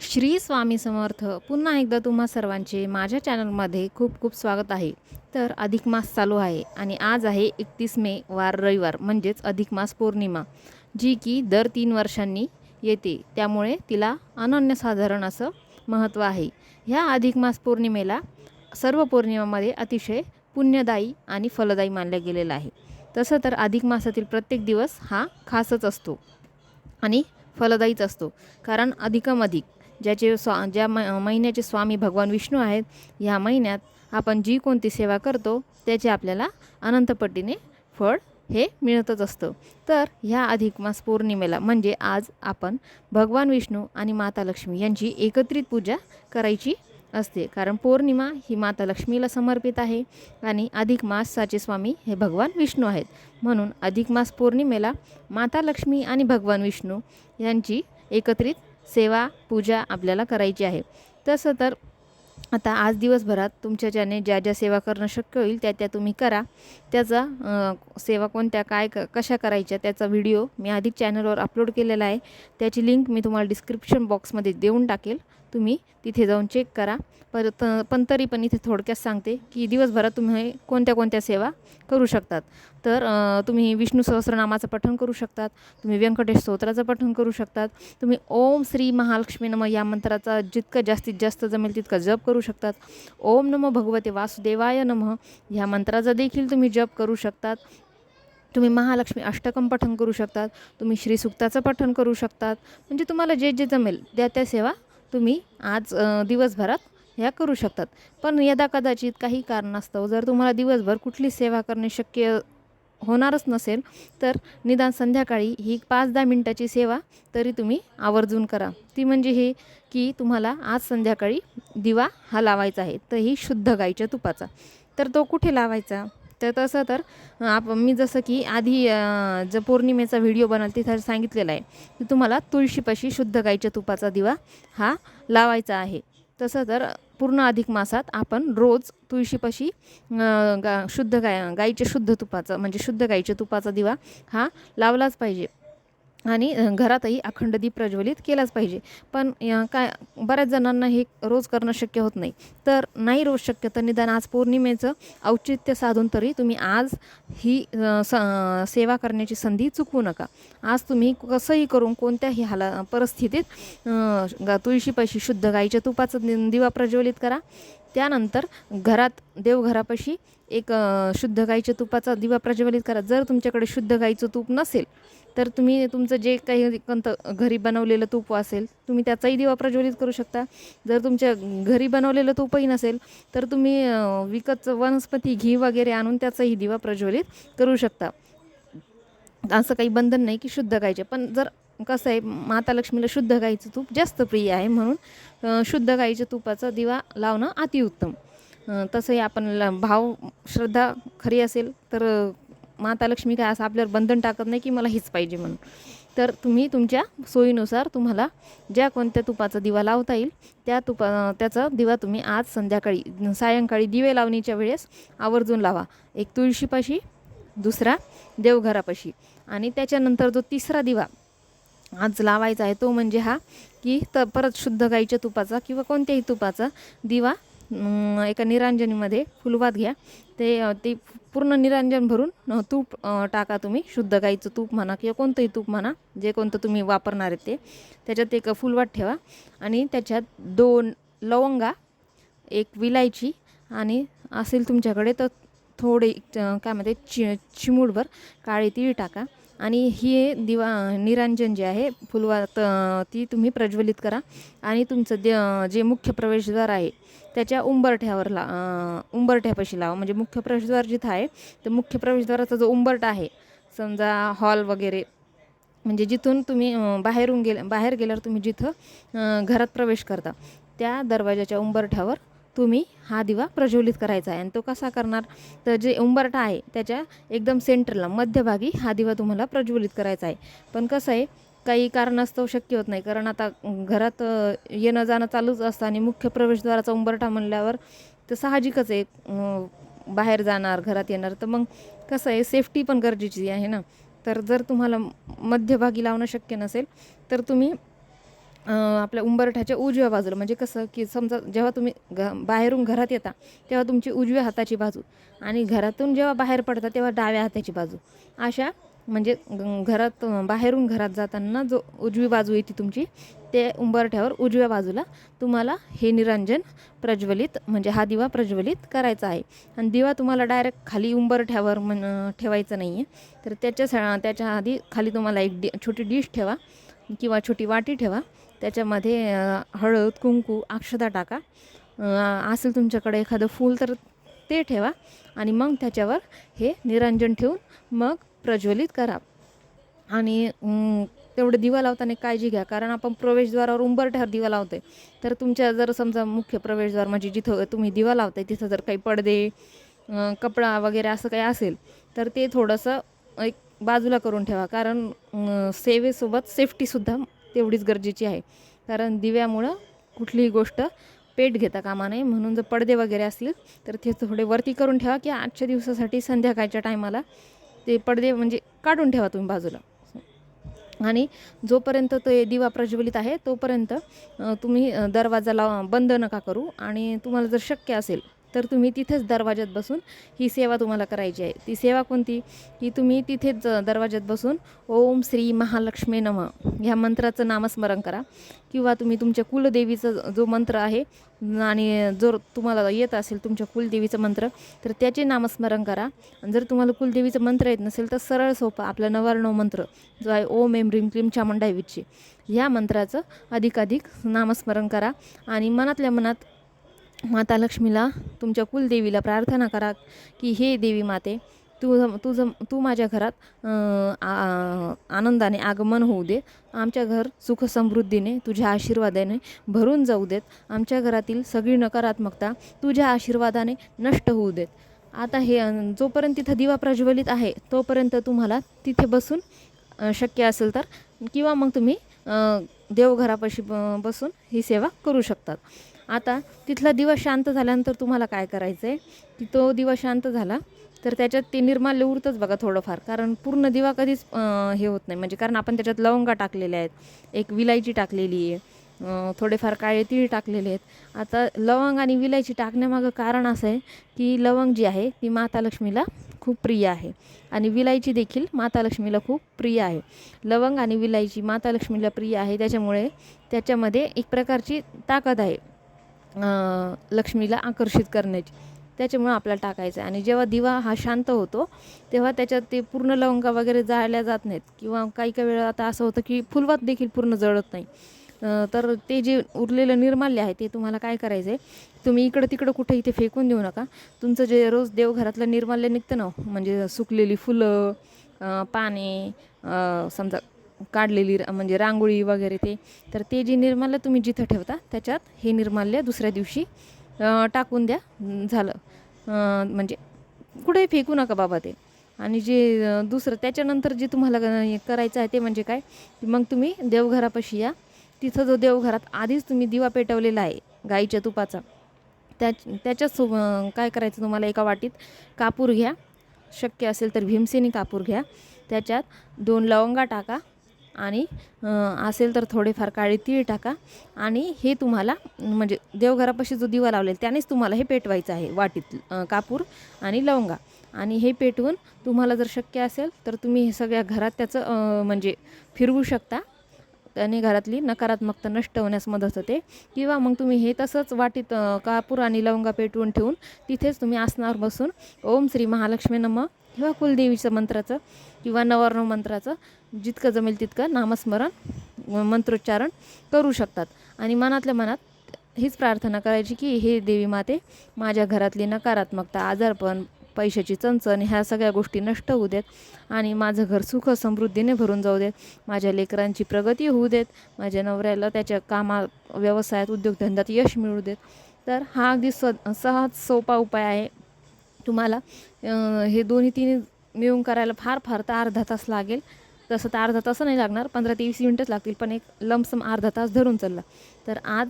श्री स्वामी समर्थ. पुन्हा एकदा तुम्हा सर्वांचे माझ्या चॅनलमध्ये खूप खूप स्वागत आहे. तर अधिक मास चालू आहे आणि आज आहे 31 मे वार रविवार, म्हणजेच अधिक मास पौर्णिमा, जी की दर 3 वर्षांनी येते. त्यामुळे तिला अनन्यसाधारण असं महत्त्व आहे. ह्या अधिक मास पौर्णिमेला सर्व पौर्णिमामध्ये अतिशय पुण्यदायी आणि फलदायी मानलं गेलेलं आहे. तसं तर अधिक मासातील प्रत्येक दिवस हा खासच असतो आणि फलदायीच असतो. कारण अधिकाधिक ज्या महिन्याचे स्वामी भगवान विष्णू आहेत, ह्या महिन्यात आपण जी कोणती सेवा करतो त्याचे आपल्याला अनंतपटीने फळ हे मिळतच असतं. तर ह्या अधिक मास पौर्णिमेला म्हणजे आज आपण भगवान विष्णू आणि माता लक्ष्मी यांची एकत्रित पूजा करायची असते. कारण पौर्णिमा ही माता लक्ष्मीला समर्पित आहे आणि अधिक मासाचे स्वामी हे भगवान विष्णू आहेत. म्हणून अधिक मास पौर्णिमेला माता लक्ष्मी आणि भगवान विष्णू यांची एकत्रित सेवा पूजा आपल्याला करायची आहे. तसं तर आता आज दिवसभरात तुमच्याच्याने ज्या ज्या सेवा करणं शक्य होईल त्या तुम्ही करा. त्याचा सेवा कोणत्या कशा करायच्या त्याचा व्हिडिओ मी आधी चॅनलवर अपलोड केलेला आहे. त्याची लिंक मी तुम्हाला डिस्क्रिप्शन बॉक्समध्ये देऊन टाकेल. तुम्ही तिथे जाऊन चेक करा. पण तरी पण इथे थोडक्यात सांगते की दिवसभरात तुम्ही कोणत्या कोणत्या सेवा करू शकतात. तर तुम्ही विष्णू सहस्रनामाचं पठण करू शकतात, तुम्ही व्यंकटेश स्तोत्राचं पठण करू शकतात, तुम्ही ओम श्री महालक्ष्मी नमः या मंत्राचा जितकं जास्तीत जास्त जमेल तितका जप करू शकतात. ओम नमो भगवते वासुदेवाय नमः ह्या मंत्राचा देखील तुम्ही जप करू शकतात. तुम्ही महालक्ष्मी अष्टकं पठण करू शकतात, तुम्ही श्रीसुक्ताचं पठण करू शकतात. म्हणजे तुम्हाला जे जे जमेल त्या सेवा तुम्ही आज दिवसभरात ह्या करू शकतात. पण यदा कदाचित काही कारणास्तव जर तुम्हाला दिवसभर कुठली सेवा करणे शक्य होणारच नसेल, तर निदान संध्याकाळी ही 5-10 मिनटाची सेवा तरी तुम्ही आवर्जून करा. ती म्हणजे हे की तुम्हाला आज संध्याकाळी दिवा हा लावायचा आहे, तर ही शुद्ध गाईच्या तुपाचा. तर तो कुठे लावायचा? तर तसं तर मी जसं की आधी जो पौर्णिमेचा व्हिडिओ बनवला तिथं सांगितलेलं आहे की तुम्हाला तुळशीपाशी शुद्ध गाईच्या तुपाचा दिवा हा लावायचा आहे. तसं तर पूर्ण अधिक मासात आपण रोज तुळशीपाशी शुद्ध गाईच्या शुद्ध तुपाचा म्हणजे शुद्ध गाईच्या तुपाचा दिवा हा लावलाच पाहिजे आणि घरातही अखंड दीप प्रज्वलित केलाच पाहिजे. पण बऱ्याच जणांना हे रोज करणं शक्य होत नाही. तर नाही रोज शक्य तर निदान आज पौर्णिमेचं औचित्य साधून तरी तुम्ही आज ही सेवा करण्याची संधी चुकवू नका. आज तुम्ही कसंही करून कोणत्याही परिस्थितीत तुळशीपाशी शुद्ध गाईच्या तुपाचा दिवा प्रज्वलित करा. त्यानंतर देवघरापाशी एक शुद्ध गाईच्या तुपाचा दिवा प्रज्वलित करा. जर तुमच्याकडे शुद्ध गाईचं तूप नसेल तर तुम्ही तुमचं जे काही घरी बनवलेलं तूप असेल तुम्ही त्याचाही दिवा प्रज्वलित करू शकता. जर तुमच्या घरी बनवलेलं तूपही नसेल तर तुम्ही विकतचं वनस्पती घी वगैरे आणून त्याचाही दिवा प्रज्वलित करू शकता. असं काही बंधन नाही की शुद्ध गाईचे. पण जर कसं आहे, माता लक्ष्मीला शुद्ध गाईचं तूप जास्त प्रिय आहे, म्हणून शुद्ध गाईच्या तुपाचा दिवा लावणं अतिउत्तम. तसंही आपण भाव श्रद्धा खरी असेल तर माता लक्ष्मी काय असं आपल्यावर बंधन टाकत नाही की मला हेच पाहिजे म्हणून. तर तुम्ही तुमच्या सोयीनुसार तुम्हाला ज्या कोणत्या तुपाचा दिवा लावता येईल त्याचा दिवा तुम्ही आज सायंकाळी दिवे लावणीच्या वेळेस आवर्जून लावा. एक तुळशीपाशी, दुसरा देवघरापाशी आणि त्याच्यानंतर जो तिसरा दिवा आज लावायचा आहे तो म्हणजे हा की परत शुद्ध गाईच्या तुपाचा किंवा कोणत्याही तुपाचा दिवा एका निरांजनीमध्ये फुलवात घ्या. ते पूर्ण निरांजन भरून तूप टाका. तुम्ही शुद्ध गाईचं तूप म्हणा किंवा कोणतंही तूप म्हणा, जे कोणतं तुम्ही वापरणार आहे ते त्याच्यात एक फुलवात ठेवा आणि त्याच्यात 2 लवंगा, 1 विलायची आणि असेल तुमच्याकडे तर थोडे चिमूटभर काळे तीळ टाका आणि ही निरांजन जे आहे फुलवात ती तुम्ही प्रज्वलित करा आणि तुमचं जे मुख्य प्रवेशद्वार आहे त्याच्या उंबरठ्यापाशी लावा. म्हणजे मुख्य प्रवेशद्वार जिथं आहे तर मुख्य प्रवेशद्वाराचा जो उंबरठा आहे, समजा हॉल वगैरे, म्हणजे जिथून तुम्ही बाहेर गेल्यावर तुम्ही जिथं घरात प्रवेश करता त्या दरवाजाच्या उंबरठ्यावर तुम्ही हा दिवा प्रज्वलित करायचा आहे. आणि तो कसा करणार, तर जे उंबरठा आहे त्याच्या एकदम सेंटरला मध्यभागी हा दिवा तुम्हाला प्रज्वलित करायचा आहे. पण कसं आहे, काही कारणास्तव शक्य होत नाही. कारण आता घरात येणं जाणं चालूच असतं आणि मुख्य प्रवेशद्वाराचा उंबरठा म्हणल्यावर तर साहजिकच आहे, बाहेर जाणार घरात येणार, तर मग कसं आहे सेफ्टी पण गरजेची आहे ना. तर जर तुम्हाला मध्यभागी लावणं शक्य नसेल तर तुम्ही आपल्या उंबरठ्याच्या उजव्या बाजूला, म्हणजे कसं की समजा जेव्हा तुम्ही बाहेरून घरात येता तेव्हा तुमची उजव्या हाताची बाजू आणि घरातून जेव्हा बाहेर पडता तेव्हा डाव्या हाताची बाजू, अशा म्हणजे घरात बाहेरून घरात जाताना जो उजवी बाजू येते तुमची, ते उंबरठ्यावर उजव्या बाजूला तुम्हाला हे निरंजन प्रज्वलित म्हणजे हा दिवा प्रज्वलित करायचा आहे. आणि दिवा तुम्हाला डायरेक्ट खाली उंबरठ्यावर ठेवायचं नाही आहे, तर त्याच्या आधी खाली तुम्हाला एक छोटी डिश ठेवा किंवा छोटी वाटी ठेवा. त्याच्यामध्ये हळद, कुंकू, अक्षता टाका. असेल तुमच्याकडे एखादं फूल तर ते ठेवा आणि मग त्याच्यावर हे निरंजन ठेवून मग प्रज्वलित करा. आणि तेवढं दिवा लावताना काळजी घ्या, कारण आपण प्रवेशद्वारावर उंबरठ्यावर दिवा लावतोय, तर तुमच्या जर समजा मुख्य प्रवेशद्वार म्हणजे जिथं तुम्ही दिवा लावताय तिथं जर काही पडदे, कपडा वगैरे असं काही असेल तर ते थोडंसं एक बाजूला करून ठेवा, कारण सेवेसोबत सेफ्टीसुद्धा तेवढीच गरजेची आहे. कारण दिव्यामुळं कुठलीही गोष्ट पेट घेता कामा नये. म्हणून जर पडदे वगैरे असतील तर ते थोडे वरती करून ठेवा, की आजच्या दिवसासाठी संध्याकाळच्या टायमाला ते पडदे म्हणजे काढून ठेवा तुम्ही बाजूला. आणि जोपर्यंत ते दिवा प्रज्वलित आहे तोपर्यंत तुम्ही दरवाजा बंद नका करू. आणि तुम्हाला जर शक्य असेल तर तुम्ही तिथेच दरवाज्यात बसून ही सेवा तुम्हाला करायची आहे. ती सेवा कोणती, की तुम्ही तिथेच दरवाज्यात बसून ओम श्री महालक्ष्मी नमः ह्या मंत्राचं नामस्मरण करा. किंवा तुम्ही तुमच्या कुलदेवीचा जो मंत्र आहे आणि जर तुम्हाला येत असेल तुमच्या कुलदेवीचं मंत्र तर त्याचे नामस्मरण करा. आणि जर तुम्हाला कुलदेवीचं मंत्र येत नसेल तर सरळ सोपा आपला 99 मंत्र जो आहे ओम एम ह्रीम क्लीम चामुंडाई विच्चे, ह्या मंत्राचं अधिकाधिक नामस्मरण करा. आणि मनातल्या मनात माता लक्ष्मीला, तुमच्या कुलदेवीला प्रार्थना करा की हे देवी माते, तू माझ्या घरात आनंदाने आगमन होऊ दे. आमच्या घर सुख समृद्धीने तुझ्या आशीर्वादाने भरून जाऊ देत. आमच्या घरातील सगळी नकारात्मकता तुझ्या आशीर्वादाने नष्ट होऊ देत. आता हे जोपर्यंत तिथं दिवा प्रज्वलित आहे तोपर्यंत तुम्हाला तिथे बसून शक्य असेल तर किंवा मग तुम्ही देवघरापाशी बसून ही सेवा करू शकतात. आता तिथला दिवा शांत झाल्यानंतर तुम्हाला काय करायचं आहे, की तो दिवा शांत झाला तर त्याच्यात ते निर्माल्य उरतंच बघा थोडंफार, कारण पूर्ण दिवा कधीच हे होत नाही. म्हणजे कारण आपण त्याच्यात लवंगा टाकलेल्या आहेत, एक विलायची टाकलेली आहे, थोडेफार काळे तीळ टाकलेले आहेत. आता लवंग आणि विलायची टाकण्यामागं कारण असं आहे की लवंग जी आहे ती माता लक्ष्मीला खूप प्रिय आहे आणि विलायची देखील माता लक्ष्मीला खूप प्रिय आहे. लवंग आणि विलायची माता लक्ष्मीला प्रिय आहे, त्याच्यामुळे त्याच्यामध्ये एक प्रकारची ताकद आहे लक्ष्मीला आकर्षित करण्याची. त्याच्यामुळं आपल्याला टाकायचं आहे. आणि जेव्हा दिवा हा शांत होतो तेव्हा त्याच्यात ते पूर्ण लवंगा वगैरे जाळल्या जात नाहीत, किंवा काही काही वेळा आता असं होतं की फुलवात देखील पूर्ण जळत नाही. तर ते जे उरलेलं निर्माल्य आहे ते तुम्हाला काय करायचं आहे, तुम्ही इकडं तिकडं कुठं इथे फेकून देऊ नका. तुमचं जे रोज देवघरातलं निर्माल्य निघतं ना, म्हणजे सुकलेली फुलं, पाने, समजा काढलेली म्हणजे रांगोळी वगैरे, तर ते जे निर्माल्य तुम्ही जिथं ठेवता त्याच्यात हे निर्माल्य दुसऱ्या दिवशी टाकून द्या. झालं. म्हणजे कुठेही फेकू नका बाबा ते. आणि जे दुसरं त्याच्यानंतर जे तुम्हाला करायचं आहे ते म्हणजे काय, की मग तुम्ही देवघरापाशी या. तिथं जो देवघरात आधीच तुम्ही दिवा पेटवलेला आहे गाईच्या तुपाचा, त्याच्याच काय करायचं, तुम्हाला एका वाटीत कापूर घ्या, शक्य असेल तर भीमसेनी कापूर घ्या. त्याच्यात 2 लवंगा टाका आणि असेल तर थोडेफार काळे तीळ टाका. आणि हे तुम्हाला म्हणजे देवघरापाशी जो दिवा लावलेला त्यानेच तुम्हाला हे पेटवायचं आहे, वाटीत कापूर आणि लवंगा. आणि हे पेटवून तुम्हाला जर शक्य असेल तर तुम्ही हे सगळ्या घरात त्याचं म्हणजे फिरवू शकता. त्याने घरातली नकारात्मकता नष्ट होण्यास मदत होते. किंवा मग तुम्ही हे तसंच वाटीत कापूर आणि लवंगा पेटवून ठेवून तिथेच तुम्ही आसनावर बसून ओम श्री महालक्ष्मी नमः किंवा कुलदेवीचं मंत्राचं किंवा 99 मंत्राचं जितकं जमेल तितकं नामस्मरण मंत्रोच्चारण करू शकतात. आणि मनातल्या मनात हीच प्रार्थना करायची की हे देवी माते, माझ्या घरातली नकारात्मकता, आजारपण, पैशाची चणचण ह्या सगळ्या गोष्टी नष्ट होऊ देत आणि माझं घर सुख समृद्धीने भरून जाऊ देत. माझ्या लेकरांची प्रगती होऊ देत. माझ्या नवऱ्याला त्याच्या कामात, व्यवसायात, उद्योगधंद्यात यश मिळू देत. तर हा अगदी सहज सोपा उपाय आहे. तुम्हाला हे दोन्ही तिन्ही मिळून करायला फार फार तर अर्धा तास लागेल. तसं तर अर्धा तास नाही लागणार, 15 ते 20 मिनटंच लागतील, पण एक लमसम अर्धा तास धरून चालला. तर आज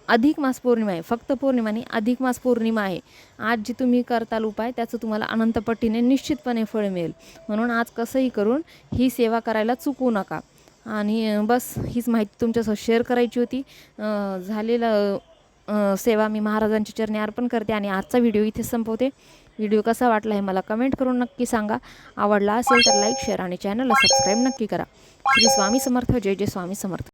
अधिक मास पौर्णिमा आहे, फक्त पौर्णिमा नाही, अधिक मास पौर्णिमा आहे. आज जी तुम्ही करताल उपाय त्याचं तुम्हाला अनंत पटीने निश्चितपणे फळ मिळेल. म्हणून आज कसंही करून ही सेवा करायला चुकवू नका. आणि बस हीच माहिती तुमच्यासोबत शेअर करायची होती. झालेलं सेवा मी महाराजांच्या चरणी अर्पण करते आणि आजचा व्हिडिओ इथे संपवते. व्हिडिओ कसा वाटला हे मला कमेंट करून नक्की सांगा. आवडला असेल तर लाईक शेअर आणि चॅनलला सबस्क्राईब नक्की करा. श्री स्वामी समर्थ. जय जय स्वामी समर्थ.